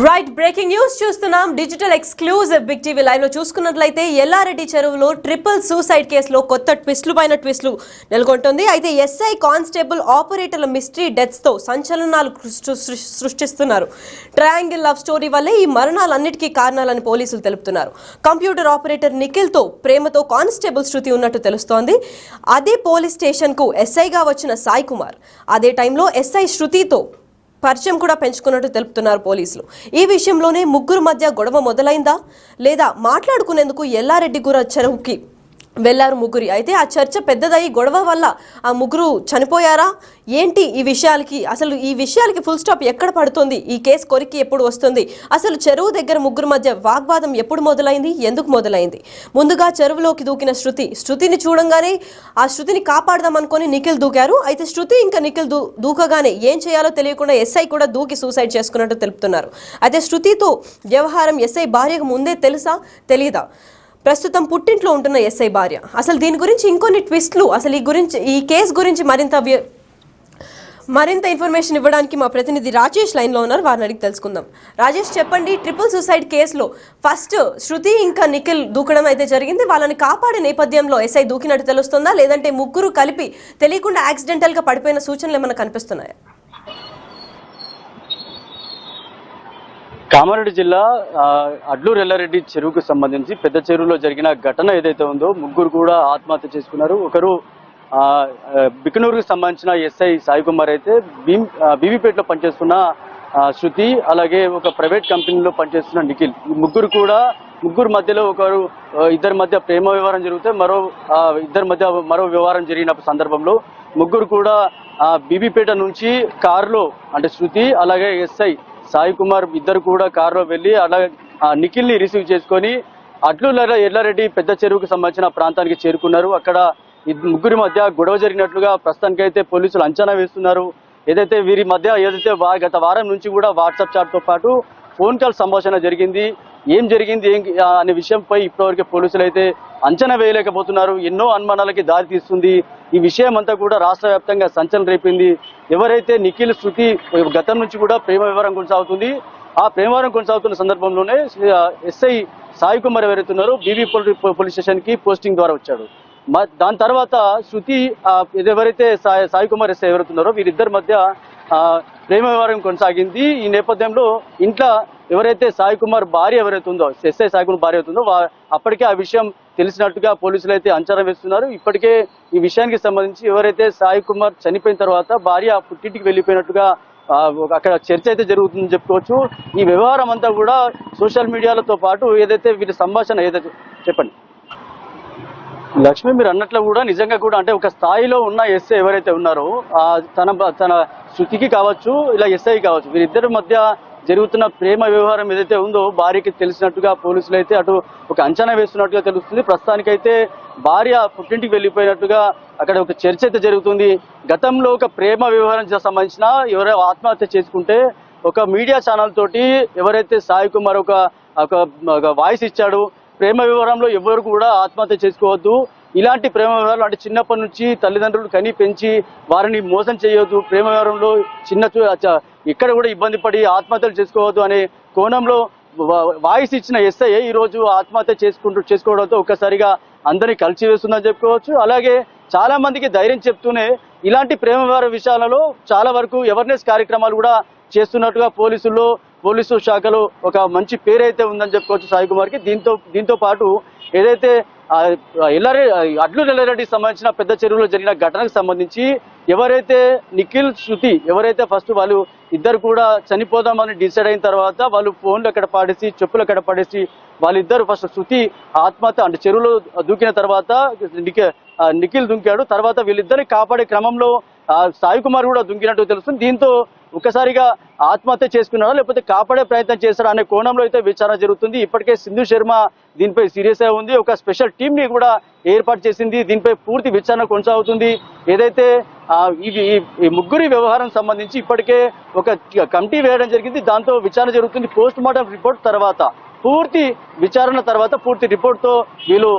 Right breaking news చూస్తున్నాం. Digital exclusive Big TV live లో చూసుకున్నట్లయితే ఎల్లారెడ్డి చెరువులో ట్రిపుల్ సూసైడ్ కేసులో కొత్త ట్విస్టులు పైన ట్విస్టులు నెలకొంటుంది. అయితే ఎస్ఐ కానిస్టేబుల్ ఆపరేటర్ల మిస్టరీ డెత్స్ తో సంచలనాలు సృష్టిస్తున్నారు. ట్రయాంగిల్ లవ్ స్టోరీ వల్లే ఈ మరణాలన్నిటికీ కారణాలని పోలీసులు తెలుపుతున్నారు. కంప్యూటర్ ఆపరేటర్ నిఖిల్ తో ప్రేమతో కానిస్టేబుల్ శృతి ఉన్నట్టు తెలుస్తోంది. అదే పోలీస్ స్టేషన్ కు ఎస్ఐగా వచ్చిన సాయి కుమార్ అదే టైంలో ఎస్ఐ శృతితో పరిచయం కూడా పెంచుకున్నట్టు తెలుపుతున్నారు పోలీసులు. ఈ విషయంలోనే ముగ్గురు మధ్య గొడవ మొదలైందా లేదా మాట్లాడుకునేందుకు ఎల్లారెడ్డిగూడ చెరువుకి వెళ్లారు ముగ్గురు. అయితే ఆ చర్చ పెద్దదయ్యి గొడవ వల్ల ఆ ముగ్గురు చనిపోయారా ఏంటి? ఈ విషయాలకి ఫుల్ స్టాప్ ఎక్కడ పడుతుంది? ఈ కేసు కొరికి ఎప్పుడు వస్తుంది? అసలు చెరువు దగ్గర ముగ్గురు మధ్య వాగ్వాదం ఎప్పుడు మొదలైంది? ఎందుకు మొదలైంది? ముందుగా చెరువులోకి దూకిన శృతిని చూడంగానే ఆ శృతిని కాపాడదాం అనుకొని నిఖిల్ దూకారు. అయితే శృతి ఇంకా నిఖిల్ దూకగానే ఏం చేయాలో తెలియకుండా ఎస్ఐ కూడా దూకి సూసైడ్ చేసుకున్నట్టు తెలుపుతున్నారు. అయితే శృతితో వ్యవహారం ఎస్ఐ భార్యకు ముందే తెలుసా తెలీదా? ప్రస్తుతం పుట్టింట్లో ఉంటున్న ఎస్ఐ భార్య. అసలు దీని గురించి ఇంకొన్ని ట్విస్ట్లు, అసలు ఈ కేసు గురించి మరింత ఇన్ఫర్మేషన్ ఇవ్వడానికి మా ప్రతినిధి రాజేష్ లైన్లో ఉన్నారు. వారిని అడిగి తెలుసుకుందాం. రాజేష్, చెప్పండి, ట్రిపుల్ సూసైడ్ కేసులో ఫస్ట్ శృతి ఇంకా నిఖిల్ దూకడం అయితే జరిగింది. వాళ్ళని కాపాడే నేపథ్యంలో ఎస్ఐ దూకినట్టు తెలుస్తుందా, లేదంటే ముగ్గురు కలిపి తెలియకుండా యాక్సిడెంటల్గా పడిపోయిన సూచనలు ఏమైనా కనిపిస్తున్నాయా? కామారెడ్డి జిల్లా అడ్లూరు ఎల్లారెడ్డి చెరువుకు సంబంధించి పెద్ద చెరువులో జరిగిన ఘటన ఏదైతే ఉందో ముగ్గురు కూడా ఆత్మహత్య చేసుకున్నారు. ఒకరు బికనూరుకు సంబంధించిన ఎస్ఐ సాయి కుమార్ అయితే బీబీపేటలో పనిచేస్తున్న శృతి, అలాగే ఒక ప్రైవేట్ కంపెనీలో పనిచేస్తున్న నిఖిల్. ఈ ముగ్గురు మధ్యలో ఇద్దరి మధ్య ప్రేమ వ్యవహారం జరిగితే ఇద్దరి మధ్య మరో వ్యవహారం జరిగిన సందర్భంలో ముగ్గురు కూడా బీబీపేట నుంచి కారులో, అంటే శృతి అలాగే ఎస్ఐ సాయి కుమార్ ఇద్దరు కూడా కారులో వెళ్ళి అలాగే నిఖిల్ ని రిసీవ్ చేసుకొని అడ్లూరు ఎల్లారెడ్డి పెద్ద చెరువుకు సంబంధించిన ప్రాంతానికి చేరుకున్నారు. అక్కడ ముగ్గురి మధ్య గొడవ జరిగినట్లుగా ప్రస్తుతానికైతే పోలీసులు అంచనా వేస్తున్నారు. ఏదైతే వీరి మధ్య గత వారం నుంచి కూడా వాట్సాప్ చాట్ తో పాటు ఫోన్ కాల్ సంభాషణ జరిగింది. ఏం జరిగింది అనే విషయంపై ఇప్పటివరకు పోలీసులు అయితే అంచనా వేయలేకపోతున్నారు. ఎన్నో అనుమానాలకి దారి తీస్తుంది. ఈ విషయం అంతా కూడా రాష్ట్ర వ్యాప్తంగా సంచలనం రేపింది. ఎవరైతే నిఖిల్ శృతి గతం నుంచి కూడా ప్రేమ వ్యవహారం కొనసాగుతుంది. ఆ ప్రేమ వ్యవహారం కొనసాగుతున్న సందర్భంలోనే ఎస్ఐ సాయి కుమార్ ఎవరైతే ఉన్నారో బీబీ పోలీస్ స్టేషన్ కి పోస్టింగ్ ద్వారా వచ్చాడు. దాని తర్వాత శృతి ఎవరైతే సాయి కుమార్ ఎస్ఐ ఎవరైతున్నారో వీరిద్దరి మధ్య ప్రేమ వ్యవహారం కొనసాగింది. ఈ నేపథ్యంలో ఇంట్లో ఎవరైతే సాయి కుమార్ భార్య ఎవరైతే ఉందో, ఎస్ఐ సాయి కుమార్ భార్య అవుతుందో అప్పటికే ఆ విషయం తెలిసినట్టుగా పోలీసులు అయితే అంచనా వేస్తున్నారు. ఇప్పటికే ఈ విషయానికి సంబంధించి ఎవరైతే సాయి కుమార్ చనిపోయిన తర్వాత భార్య పుట్టింటికి వెళ్ళిపోయినట్టుగా అక్కడ చర్చ అయితే జరుగుతుందని చెప్పుకోవచ్చు. ఈ వ్యవహారం అంతా కూడా సోషల్ మీడియాలతో పాటు ఏదైతే వీరి సంభాషణ ఏదైతే చెప్పండి లక్ష్మి, మీరు అన్నట్లు కూడా నిజంగా కూడా అంటే ఒక స్థాయిలో ఉన్న ఎస్ఐ ఎవరైతే ఉన్నారో తన శృతికి కావచ్చు, ఇలా ఎస్ఐ కావచ్చు, వీరిద్దరి మధ్య జరుగుతున్న ప్రేమ వ్యవహారం ఏదైతే ఉందో భార్యకి తెలిసినట్టుగా పోలీసులు అయితే అటు ఒక అంచనా వేస్తున్నట్టుగా తెలుస్తుంది. ప్రస్తుతానికైతే భార్య పుట్టింటికి వెళ్ళిపోయినట్టుగా అక్కడ ఒక చర్చ అయితే జరుగుతుంది. గతంలో ఒక ప్రేమ వ్యవహారం సంబంధించిన ఎవరైనా ఆత్మహత్య చేసుకుంటే ఒక మీడియా ఛానల్ తోటి ఎవరైతే సాయి కుమార్ ఒక వాయిస్ ఇచ్చాడు, ప్రేమ వ్యవహారంలో ఎవరు కూడా ఆత్మహత్య చేసుకోవద్దు, ఇలాంటి ప్రేమ వ్యవహారాలు అంటే చిన్నప్పటి నుంచి తల్లిదండ్రులు కని పెంచి వారిని మోసం చేయొద్దు, ప్రేమ వ్యవహారంలో ఇక్కడ కూడా ఇబ్బంది పడి ఆత్మహత్యలు చేసుకోవద్దు అనే కోణంలో వాయిస్ ఇచ్చిన ఎస్ఐ ఈ రోజు ఆత్మహత్య చేసుకోవడంతో ఒక్కసారిగా అందరినీ కలిసి వేస్తుందని చెప్పుకోవచ్చు. అలాగే చాలా మందికి ధైర్యం చెప్తూనే ఇలాంటి ప్రేమ వ్యవహార విషయాలలో చాలా వరకు అవేర్నెస్ కార్యక్రమాలు కూడా చేస్తున్నట్టుగా పోలీసు శాఖలో ఒక మంచి పేరైతే ఉందని చెప్పుకోవచ్చు సాయి కుమార్కి. దీంతో పాటు ఏదైతే అడ్లూరు ఎల్లారెడ్డికి సంబంధించిన పెద్ద చెరువులో జరిగిన ఘటనకు సంబంధించి ఎవరైతే నిఖిల్ శృతి ఎవరైతే ఫస్ట్ వాళ్ళు ఇద్దరు కూడా చనిపోదామని డిసైడ్ అయిన తర్వాత వాళ్ళు ఫోన్లు ఎక్కడ పాడేసి చెప్పులు ఎక్కడ పడేసి వాళ్ళిద్దరు ఫస్ట్ శృతి ఆత్మహత్య అంటే చెరువులో దూకిన తర్వాత నిఖిల్ దుంకాడు. తర్వాత వీళ్ళిద్దరిని కాపాడే క్రమంలో సాయి కుమార్ కూడా దుంకినట్టు తెలుస్తుంది. దీంతో ఒక్కసారిగా ఆత్మహత్య చేసుకున్నారా లేకపోతే కాపాడే ప్రయత్నం చేస్తారా అనే కోణంలో అయితే విచారణ జరుగుతుంది. ఇప్పటికే సింధు శర్మ దీనిపై సీరియస్ గా ఉంది. ఒక స్పెషల్ టీమ్ ని కూడా ఏర్పాటు చేసింది. దీనిపై పూర్తి విచారణ కొనసాగుతుంది. ఏదైతే ఈ ముగ్గురి వ్యవహారం సంబంధించి ఇప్పటికే ఒక కమిటీ వేయడం జరిగింది. దాంతో విచారణ జరుగుతుంది. పోస్ట్ మార్టం రిపోర్ట్ తర్వాత పూర్తి విచారణ తర్వాత పూర్తి రిపోర్ట్తో వీళ్ళు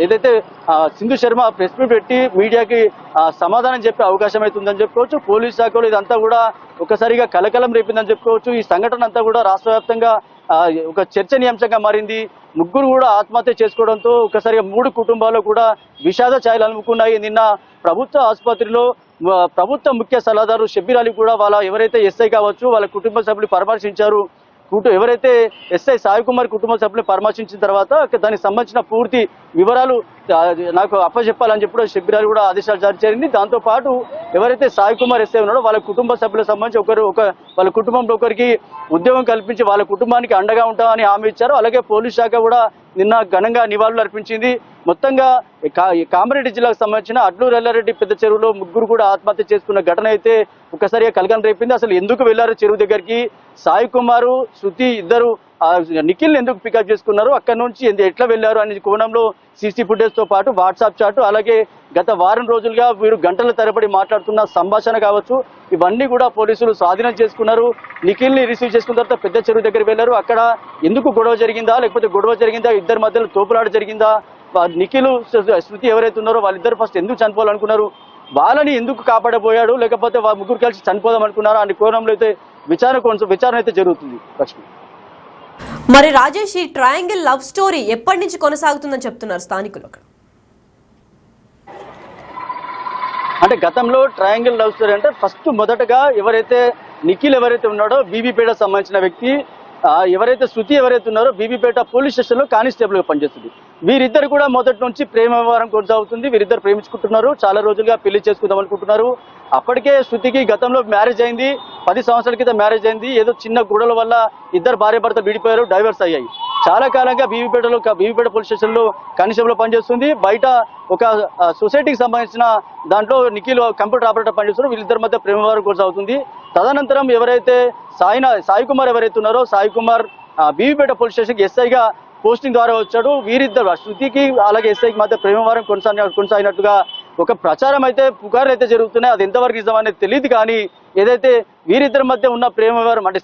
ఏదైతే సింధు శర్మ ప్రెస్ మీట్ పెట్టి మీడియాకి సమాధానం చెప్పే అవకాశం అవుతుందని చెప్పుకోవచ్చు. పోలీస్ శాఖలో ఇదంతా కూడా ఒకసారిగా కలకలం రేపిందని చెప్పుకోవచ్చు. ఈ సంఘటన అంతా కూడా రాష్ట్ర వ్యాప్తంగా ఒక చర్చనీయాంశంగా మారింది. ముగ్గురు కూడా ఆత్మహత్య చేసుకోవడంతో ఒకసారిగా 3 కుటుంబాలు కూడా విషాద ఛాయలు అలుముకున్నాయి. నిన్న ప్రభుత్వ ఆసుపత్రిలో ప్రభుత్వ ముఖ్య సలహాదారు షబ్బీర్ అలీ కూడా వాళ్ళ ఎవరైతే ఎస్ఐ కావచ్చు వాళ్ళ కుటుంబ సభ్యులు పరామర్శించారు. ఎవరైతే ఎస్ఐ సాయి కుమార్ కుటుంబ సభ్యులు పరామర్శించిన తర్వాత దానికి సంబంధించిన పూర్తి వివరాలు నాకు అప్పచెప్పాలని చెప్పి షబ్బీర్ అలీ కూడా ఆదేశాలు జారీ చేసింది. దాంతో పాటు ఎవరైతే సాయి కుమార్ ఎస్ఐ ఉన్నాడో వాళ్ళ కుటుంబ సభ్యులకు సంబంధించి వాళ్ళ కుటుంబంలో ఒకరికి ఉద్యోగం కల్పించి వాళ్ళ కుటుంబానికి అండగా ఉంటామని హామీ ఇచ్చారు. అలాగే పోలీస్ శాఖ కూడా నిన్న ఘనంగా నివాళులు అర్పించింది. మొత్తంగా కామారెడ్డి జిల్లాకు సంబంధించిన అడ్లూరు ఎల్లారెడ్డి పెద్ద చెరువులో ముగ్గురు కూడా ఆత్మహత్య చేసుకున్న ఘటన అయితే ఒకసారిగా కలకలం రేపింది. అసలు ఎందుకు వెళ్లారు చెరువు దగ్గరికి, సాయి కుమారు శృతి ఇద్దరు నిఖిల్ ఎందుకు పికప్ చేసుకున్నారు, అక్కడ నుంచి ఎట్లా వెళ్లారు అనే కోణంలో సీసీ ఫుటేజ్ తో పాటు వాట్సాప్ చాట్, అలాగే గత వారం రోజులుగా వీరు గంటల తరబడి మాట్లాడుతున్న సంభాషణ కావచ్చు, ఇవన్నీ కూడా పోలీసులు స్వాధీనం చేసుకున్నారు. నిఖిల్ ని రిసీవ్ చేసుకున్న తర్వాత పెద్ద చెరువు దగ్గర వెళ్లారు. అక్కడ ఎందుకు గొడవ జరిగిందా, లేకపోతే గొడవ జరిగిందా, ఇద్దరి మధ్యలో తోపులాట జరిగిందా, నిఖిల్ శృతి ఎవరైతే ఉన్నారో వాళ్ళిద్దరు ఫస్ట్ ఎందుకు చనిపోవాలనుకున్నారు, వాళ్ళని ఎందుకు కాపాడబోయాడు, లేకపోతే ముగ్గురు కలిసి చనిపోదాం అనుకున్నారా అనే కోణంలో అయితే విచారణ అయితే జరుగుతుంది. లక్ష్మి, మరి రాజేష్, ఈ ట్రయాంగిల్ లవ్ స్టోరీ ఎప్పటి నుంచి కొనసాగుతుందని చెప్తున్నారు స్థానికులు అక్కడ? అంటే గతంలో ట్రయాంగిల్ లవ్ స్టోరీ అంటే ఫస్ట్ మొదటగా ఎవరైతే నిఖిల్ ఎవరైతే ఉన్నాడో బీబీపేట సంబంధించిన వ్యక్తి, ఎవరైతే శృతి ఎవరైతే ఉన్నారో బీబీపేట పోలీస్ స్టేషన్లో కానిస్టేబుల్గా పనిచేస్తుంది. వీరిద్దరు కూడా మొదటి నుంచి ప్రేమ వ్యవహారం కొనసాగుతుంది. వీరిద్దరు ప్రేమించుకుంటున్నారు, చాలా రోజులుగా పెళ్లి చేసుకుందాం అనుకుంటున్నారు. అప్పటికే శృతికి గతంలో మ్యారేజ్ అయింది, 10 సంవత్సరాల క్రితం మ్యారేజ్ అయింది. ఏదో చిన్న గొడవల వల్ల ఇద్దరు భార్యాభర్త విడిపోయారు, డైవర్స్ అయ్యాయి. చాలా కాలంగా బీబీపేట పోలీస్ స్టేషన్లో కానిస్టేబుల్ పనిచేస్తుంది. బయట ఒక సొసైటీకి సంబంధించిన దాంట్లో నిఖిల్ కంప్యూటర్ ఆపరేటర్ పనిచేస్తున్నారు. వీళ్ళిద్దరి మధ్య ప్రేమ వ్యవహారం కొనసాగుతుంది. తదనంతరం ఎవరైతే సాయి కుమార్ ఎవరైతే ఉన్నారో సాయి కుమార్ బీబీపేట పోలీస్ స్టేషన్కి ఎస్ఐగా పోస్టింగ్ ద్వారా వచ్చాడు. వీరిద్దరు శృతికి అలాగే ఎస్ఐకి మధ్య ప్రేమ వ్యవహారం కొనసాగినట్టుగా ఒక ప్రచారం అయితే పుకార్లు అయితే జరుగుతున్నాయి. అది ఎంతవరకు నిజం అనేది తెలియదు. కానీ ఏదైతే వీరిద్దరి మధ్య ఉన్న ప్రేమ వ్యవహారం అంటే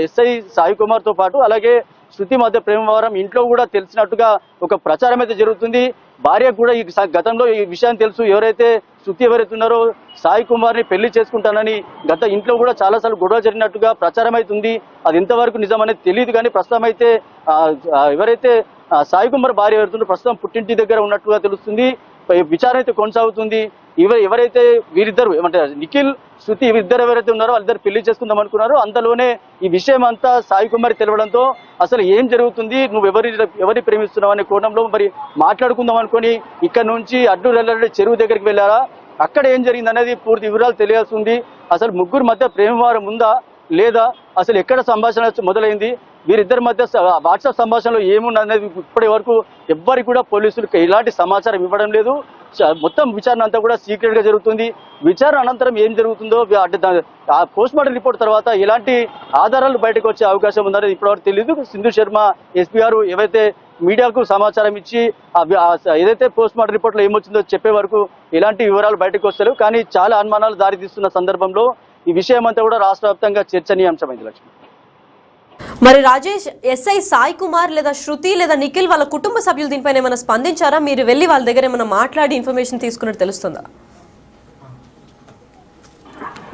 ఎస్ఐ సాయి కుమార్ తో పాటు అలాగే శృతి మధ్య ప్రేమ వ్యవహారం ఇంట్లో కూడా తెలిసినట్టుగా ఒక ప్రచారం అయితే జరుగుతుంది. భార్య కూడా ఈ గతంలో ఈ విషయాన్ని తెలుసు. ఎవరైతే శృతి ఎవరైతే ఉన్నారో సాయి కుమార్ని పెళ్లి చేసుకుంటానని గత ఇంట్లో కూడా చాలాసార్లు గొడవ జరిగినట్టుగా ప్రచారం అవుతుంది. అది ఎంతవరకు నిజం అనేది తెలియదు. కానీ ప్రస్తుతం అయితే ఎవరైతే సాయి కుమార్ భార్య ఎవరుతుందో ప్రస్తుతం పుట్టింటి దగ్గర ఉన్నట్టుగా తెలుస్తుంది. విచారణ అయితే కొనసాగుతుంది. ఎవరైతే వీరిద్దరు ఏమంటారు నిఖిల్ శృతి ఇద్దరు ఎవరైతే ఉన్నారో వాళ్ళిద్దరు పెళ్లి చేసుకుందాం అనుకున్నారో అంతలోనే ఈ విషయం అంతా సాయి కుమార్ తెలవడంతో అసలు ఏం జరుగుతుంది, నువ్వు ఎవరిని ప్రేమిస్తున్నావు అనే కోణంలో మరి మాట్లాడుకుందాం అనుకొని ఇక్కడ నుంచి అడ్లూరు ఎల్లారెడ్డి చెరువు దగ్గరికి వెళ్ళారా, అక్కడ ఏం జరిగింది అనేది పూర్తి వివరాలు తెలియాల్సి ఉంది. అసలు ముగ్గురు మధ్య ప్రేమ వ్యవహారం ఉందా లేదా, అసలు ఎక్కడ సంభాషణ మొదలైంది, వీరిద్దరి మధ్య వాట్సాప్ సంభాషణలో ఏముంది అనేది ఇప్పటి వరకు ఎవ్వరికి కూడా పోలీసులకు ఎలాంటి సమాచారం ఇవ్వడం లేదు. మొత్తం విచారణ అంతా కూడా సీక్రెట్ గా జరుగుతుంది. విచారణ అనంతరం ఏం జరుగుతుందో ఆ పోస్ట్ మార్టం రిపోర్ట్ తర్వాత ఎలాంటి ఆధారాలు బయటకు వచ్చే అవకాశం ఉందనేది ఇప్పటివరకు తెలియదు. సింధు శర్మ ఎస్పీ గారు ఏవైతే మీడియాకు సమాచారం ఇచ్చి ఏదైతే పోస్ట్ మార్టం రిపోర్ట్ లో ఏమొచ్చిందో చెప్పే వరకు ఎలాంటి వివరాలు బయటకు వస్తారు. కానీ చాలా అనుమానాలు దారితీస్తున్న సందర్భంలో ఈ విషయం అంతా కూడా రాష్ట్ర వ్యాప్తంగా చర్చనీయాంశమైంది. లక్ష్మి, మరి రాజేష్, ఎస్ఐ సాయి కుమార్ లేదా శృతి లేదా నిఖిల్ వాళ్ళ కుటుంబ సభ్యులు దీనిపైన ఏమైనా స్పందించారా? మీరు వెళ్ళి వాళ్ళ దగ్గర ఏమైనా మాట్లాడి ఇన్ఫర్మేషన్ తీసుకున్నట్టు తెలుస్తుందా?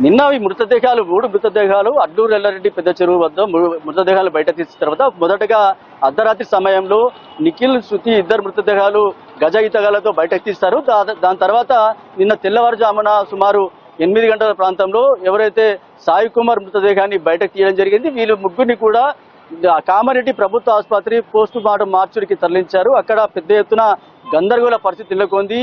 నిన్న ఈ మూడు మృతదేహాలు అడ్లూరు ఎల్లారెడ్డి పెద్ద చెరువు వద్ద మృతదేహాలు బయట తీసిన తర్వాత మొదటగా అర్ధరాత్రి సమయంలో నిఖిల్ శృతి ఇద్దరు మృతదేహాలు గజ ఈతగాలతో బయటకు తీస్తారు. దాని తర్వాత నిన్న తెల్లవారుజామున సుమారు 8 గంటల ప్రాంతంలో ఎవరైతే సాయి కుమార్ మృతదేహాన్ని బయటకు తీయడం జరిగింది. వీళ్ళు ముగ్గురిని కూడా కామారెడ్డి ప్రభుత్వ ఆసుపత్రి పోస్ట్ మార్టం మార్చుడికి తరలించారు. అక్కడ పెద్ద ఎత్తున గందరగోళ పరిస్థితి నెలకొంది.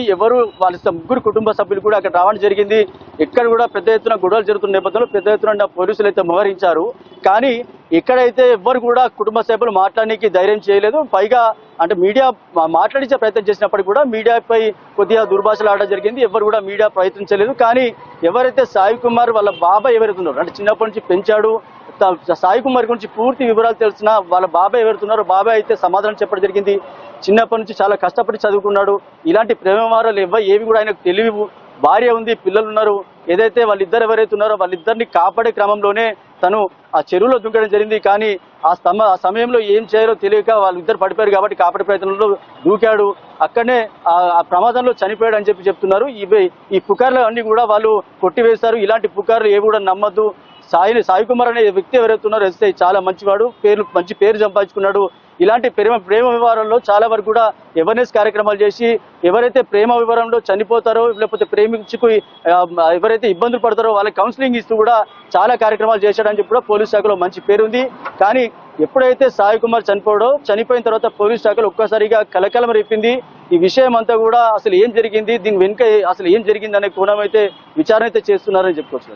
వాళ్ళ ముగ్గురు కుటుంబ సభ్యులు కూడా అక్కడ రావడం జరిగింది. ఎక్కడ కూడా పెద్ద ఎత్తున గొడవలు జరుగుతున్న నేపథ్యంలో పెద్ద ఎత్తున పోలీసులు అయితే మోహరించారు. కానీ ఎక్కడైతే ఎవ్వరు కూడా కుటుంబ సభ్యులు మాట్లాడడానికి ధైర్యం చేయలేదు. పైగా అంటే మీడియా మాట్లాడించే ప్రయత్నం చేసినప్పటికీ కూడా మీడియాపై కొద్దిగా దుర్భాషలు ఆడడం జరిగింది. ఎవరు కూడా మీడియా ప్రయత్నించలేదు. కానీ ఎవరైతే సాయి కుమార్ వాళ్ళ బాబాయ్ ఎవరైతే ఉన్నారో అంటే చిన్నప్పటి నుంచి పెంచాడు, సాయి కుమార్ గురించి పూర్తి వివరాలు తెలిసిన వాళ్ళ బాబాయ్ ఎవరుతున్నారో బాబాయ్ అయితే సమాధానం చెప్పడం జరిగింది. చిన్నప్పటి నుంచి చాలా కష్టపడి చదువుకున్నాడు. ఇలాంటి ప్రేమ వ్యవహారాలు ఏవి కూడా ఆయనకు తెలియవు. భార్య ఉంది, పిల్లలు ఉన్నారు. ఏదైతే వాళ్ళిద్దరు ఎవరైతే ఉన్నారో వాళ్ళిద్దరిని కాపాడే క్రమంలోనే తను ఆ చెరువులో దుంకడం జరిగింది. కానీ ఆ సమయంలో ఏం చేయాలో తెలియక వాళ్ళిద్దరు పడిపోయారు కాబట్టి కాపాడే ప్రయత్నంలో దూకాడు. అక్కడనే ఆ ప్రమాదంలో చనిపోయాడు అని చెప్తున్నారు. ఈ పుకార్లు అన్ని కూడా వాళ్ళు కొట్టివేశారు. ఇలాంటి పుకార్లు ఏవి కూడా నమ్మద్దు. సాయి కుమార్ అనే వ్యక్తి ఎవరైతే ఉన్నారో ఎస్ఐ చాలా మంచివాడు, మంచి పేరు సంపాదించుకున్నాడు. ఇలాంటి ప్రేమ వ్యవహారంలో చాలా వరకు కూడా అవేర్నెస్ కార్యక్రమాలు చేసి ఎవరైతే ప్రేమ వివరంలో చనిపోతారో లేకపోతే ప్రేమించుకు ఎవరైతే ఇబ్బందులు పడతారో వాళ్ళకి కౌన్సిలింగ్ ఇస్తూ కూడా చాలా కార్యక్రమాలు చేశాడని చెప్పి కూడా పోలీస్ శాఖలో మంచి పేరు ఉంది. కానీ ఎప్పుడైతే సాయి కుమార్ చనిపోయిన తర్వాత పోలీస్ శాఖలో ఒక్కసారిగా కలకలం రేపింది. ఈ విషయం అంతా కూడా అసలు ఏం జరిగింది, దీని వెనుక అసలు ఏం జరిగింది అనే కోణం అయితే విచారణ అయితే చేస్తున్నారని చెప్పుకోవచ్చు.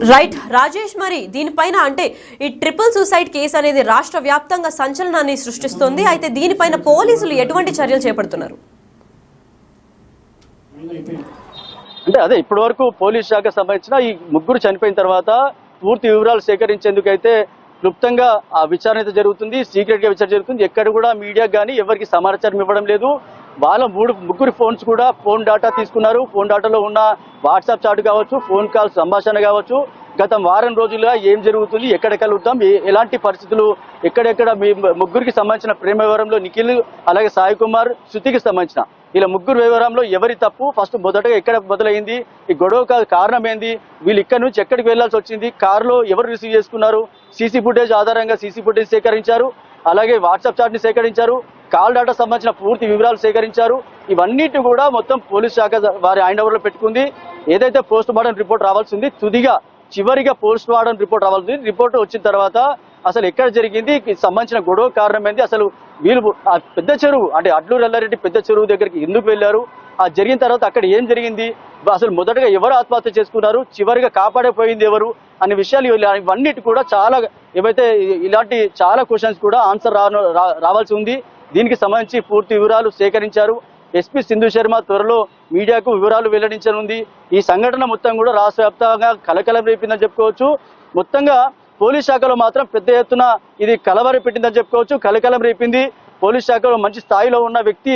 రైట్ రాజేష్, మరి దీనిపైన అంటే ఈ ట్రిపుల్ సూసైడ్ కేసు అనేది రాష్ట్ర వ్యాప్తంగా సంచలనాన్ని సృష్టిస్తుంది. అయితే దీనిపైన పోలీసులు ఎటువంటి చర్యలు చేపడుతున్నారు? అంటే అదే ఇప్పటి వరకు పోలీస్ శాఖ సంబంధించిన ఈ ముగ్గురు చనిపోయిన తర్వాత పూర్తి వివరాలు సేకరించేందుకైతే క్లుప్తంగా ఆ విచారణ అయితే జరుగుతుంది. సీక్రెట్ గా విచారణ జరుగుతుంది. ఎక్కడ కూడా మీడియా కానీ ఎవరికి సమాచారం ఇవ్వడం లేదు. వాళ్ళ ముగ్గురు ఫోన్స్ కూడా ఫోన్ డాటా తీసుకున్నారు. ఫోన్ డాటాలో ఉన్న వాట్సాప్ చాట్ కావచ్చు, ఫోన్ కాల్ సంభాషణ కావచ్చు, గత వారం రోజులుగా ఏం జరుగుతుంది, ఎక్కడ కలుగుతాం, ఎలాంటి పరిస్థితులు, ఎక్కడెక్కడ మీ ముగ్గురికి సంబంధించిన ప్రేమ వివరంలో నిఖిల్ అలాగే సాయి కుమార్, శృతికి సంబంధించిన ఇలా ముగ్గురు వ్యవహారంలో ఎవరి తప్పు, ఫస్ట్ మొదటగా ఎక్కడ మొదలైంది, ఈ గొడవ కారణం ఏంది, వీళ్ళు ఇక్కడ నుంచి ఎక్కడికి వెళ్లాల్సి వచ్చింది, కారులో ఎవరు రిసీవ్ చేసుకున్నారు, సీసీ ఫుటేజ్ ఆధారంగా సీసీ ఫుటేజ్ సేకరించారు. అలాగే వాట్సాప్ చాట్ని సేకరించారు. కాల్ డాటా సంబంధించిన పూర్తి వివరాలు సేకరించారు. ఇవన్నిటి కూడా మొత్తం పోలీస్ శాఖ వారి హ్యాండ్ ఓవర్లో పెట్టుకుంది. ఏదైతే పోస్ట్ మార్టం రిపోర్ట్ రావాల్సి ఉంది, చివరిగా పోస్ట్ మార్టం రిపోర్ట్ రావాల్సి ఉంది. రిపోర్ట్ వచ్చిన తర్వాత అసలు ఎక్కడ జరిగింది, సంబంధించిన గొడవ కారణం ఏంది, అసలు వీళ్ళు ఆ పెద్ద చెరువు అంటే అడ్లూరు ఎల్లారెడ్డి పెద్ద చెరువు దగ్గరికి ఎందుకు వెళ్ళారు, ఆ జరిగిన తర్వాత అక్కడ ఏం జరిగింది, అసలు మొదటగా ఎవరు ఆత్మహత్య చేసుకున్నారు, చివరిగా కాపాడైపోయింది ఎవరు అనే విషయాలు ఇవన్నిటి కూడా చాలా ఏవైతే ఇలాంటి చాలా క్వశ్చన్స్ కూడా ఆన్సర్ రావాల్సి ఉంది. దీనికి సంబంధించి పూర్తి వివరాలు సేకరించారు. ఎస్పీ సింధు శర్మ త్వరలో మీడియాకు వివరాలు వెల్లడించనుంది. ఈ సంఘటన మొత్తం కూడా రాష్ట్ర వ్యాప్తంగా కలకలం రేపిందని చెప్పుకోవచ్చు. మొత్తంగా పోలీస్ శాఖలో మాత్రం పెద్ద ఎత్తున ఇది కలవరి పెట్టిందని చెప్పుకోవచ్చు. కలకలం రేపింది. పోలీస్ శాఖలో మంచి స్థాయిలో ఉన్న వ్యక్తి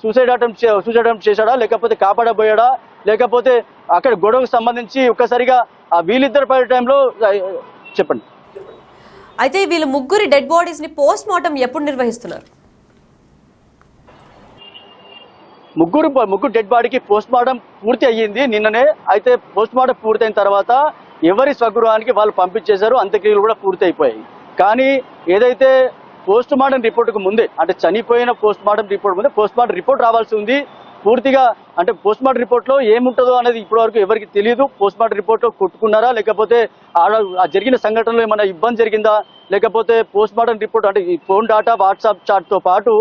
సూసైడ్ అటెంప్ట్ చేశాడా, లేకపోతే కాపాడబోయాడా, లేకపోతే అక్కడ గొడవకు సంబంధించి ఒక్కసారిగా వీళ్ళిద్దరు పడే టైంలో చెప్పండి. అయితే వీళ్ళు ముగ్గురి డెడ్ బాడీస్ ని పోస్ట్ మార్టం ఎప్పుడు నిర్వహిస్తున్నారు? ముగ్గురు డెడ్ బాడీకి పోస్ట్ మార్టం పూర్తి అయ్యింది నిన్ననే. అయితే పోస్ట్ మార్టం పూర్తయిన తర్వాత ఎవరి స్వగృహానికి వాళ్ళు పంపించేశారు. అంత్యక్రియలు కూడా పూర్తి అయిపోయాయి. కానీ ఏదైతే పోస్ట్ మార్టం రిపోర్టుకు ముందే అంటే చనిపోయిన పోస్ట్ మార్టం రిపోర్ట్ ముందే పోస్ట్ మార్టం రిపోర్ట్ రావాల్సి ఉంది. పూర్తిగా అంటే పోస్ట్ మార్టం రిపోర్ట్లో ఏముంటుందో అనేది ఇప్పటివరకు ఎవరికి తెలియదు. పోస్ట్ మార్టం రిపోర్ట్లో కొట్టుకున్నారా, లేకపోతే ఆ జరిగిన సంఘటనలో ఏమైనా ఇబ్బంది జరిగిందా, లేకపోతే పోస్ట్ మార్టం రిపోర్ట్ అంటే ఈ ఫోన్ డాటా వాట్సాప్ చాట్తో పాటు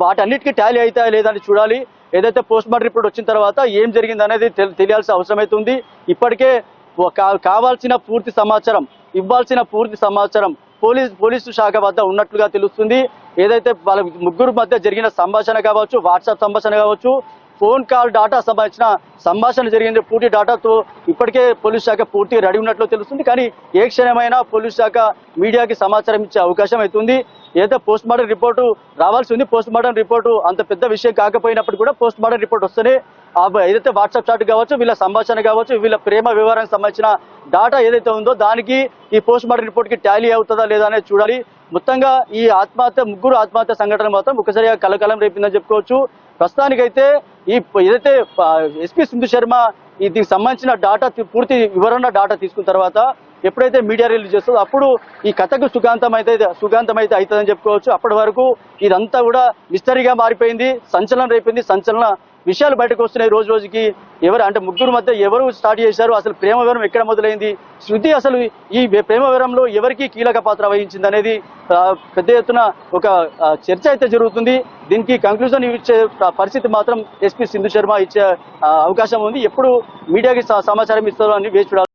వాటన్నిటికీ టాలీ అవుతాయా లేదా అని చూడాలి. ఏదైతే పోస్ట్ మార్టం రిపోర్ట్ వచ్చిన తర్వాత ఏం జరిగింది అనేది తెలియాల్సిన అవసరం అయితే ఉంది. ఇప్పటికే కావాల్సిన పూర్తి సమాచారం ఇవ్వాల్సిన పూర్తి సమాచారం పోలీసు శాఖ వద్ద ఉన్నట్లుగా తెలుస్తుంది. ఏదైతే వాళ్ళ ముగ్గురు మధ్య జరిగిన సంభాషణ కావచ్చు, వాట్సాప్ సంభాషణ కావచ్చు, ఫోన్ కాల్ డాటా సంబంధించిన సంభాషణ జరిగిన పూర్తి డాటాతో ఇప్పటికే పోలీస్ శాఖ పూర్తిగా రెడీ ఉన్నట్లు తెలుస్తుంది. కానీ ఏ క్షణమైనా పోలీస్ శాఖ మీడియాకి సమాచారం ఇచ్చే అవకాశం అవుతుంది. ఏదైతే పోస్ట్ మార్టం రిపోర్టు రావాల్సి ఉంది. పోస్ట్ మార్టం రిపోర్టు అంత పెద్ద విషయం కాకపోయినప్పుడు కూడా పోస్ట్ మార్టం రిపోర్ట్ వస్తేనే ఏదైతే వాట్సాప్ చాట్ కావచ్చు, వీళ్ళ సంభాషణ కావచ్చు, వీళ్ళ ప్రేమ వివరానికి సంబంధించిన డాటా ఏదైతే ఉందో దానికి ఈ పోస్ట్ మార్టం రిపోర్ట్కి టాలీ అవుతుందా లేదా అనేది చూడాలి. మొత్తంగా ఈ ముగ్గురు ఆత్మహత్య సంఘటన మాత్రం ఒకసారిగా కలకలం రేపిందని చెప్పుకోవచ్చు. ప్రస్తుతానికైతే ఏదైతే ఎస్పీ సింధు శర్మ దీనికి సంబంధించిన డాటా పూర్తి వివరణ డాటా తీసుకున్న తర్వాత ఎప్పుడైతే మీడియా రిలీజ్ చేస్తుందో అప్పుడు ఈ కథకు సుఖాంతం అయితే అవుతుందని చెప్పుకోవచ్చు. అప్పటి వరకు ఇదంతా కూడా మిస్టరీగా మారిపోయింది, సంచలనం రేపింది. సంచలన విషయాలు బయటకు వస్తున్నాయి రోజు రోజుకి. అంటే ముగ్గురు మధ్య ఎవరు స్టార్ట్ చేశారు, అసలు ప్రేమ వివరం ఎక్కడ మొదలైంది, శృతి అసలు ఈ ప్రేమ వివరంలో ఎవరికి కీలక పాత్ర వహించింది అనేది పెద్ద ఎత్తున ఒక చర్చ అయితే జరుగుతుంది. దీనికి కంక్లూజన్ ఇచ్చే పరిస్థితి మాత్రం ఎస్పీ సింధు శర్మ ఇచ్చే అవకాశం ఉంది. ఎప్పుడు మీడియాకి సమాచారం ఇస్తారో అని వేచి చూడాలి.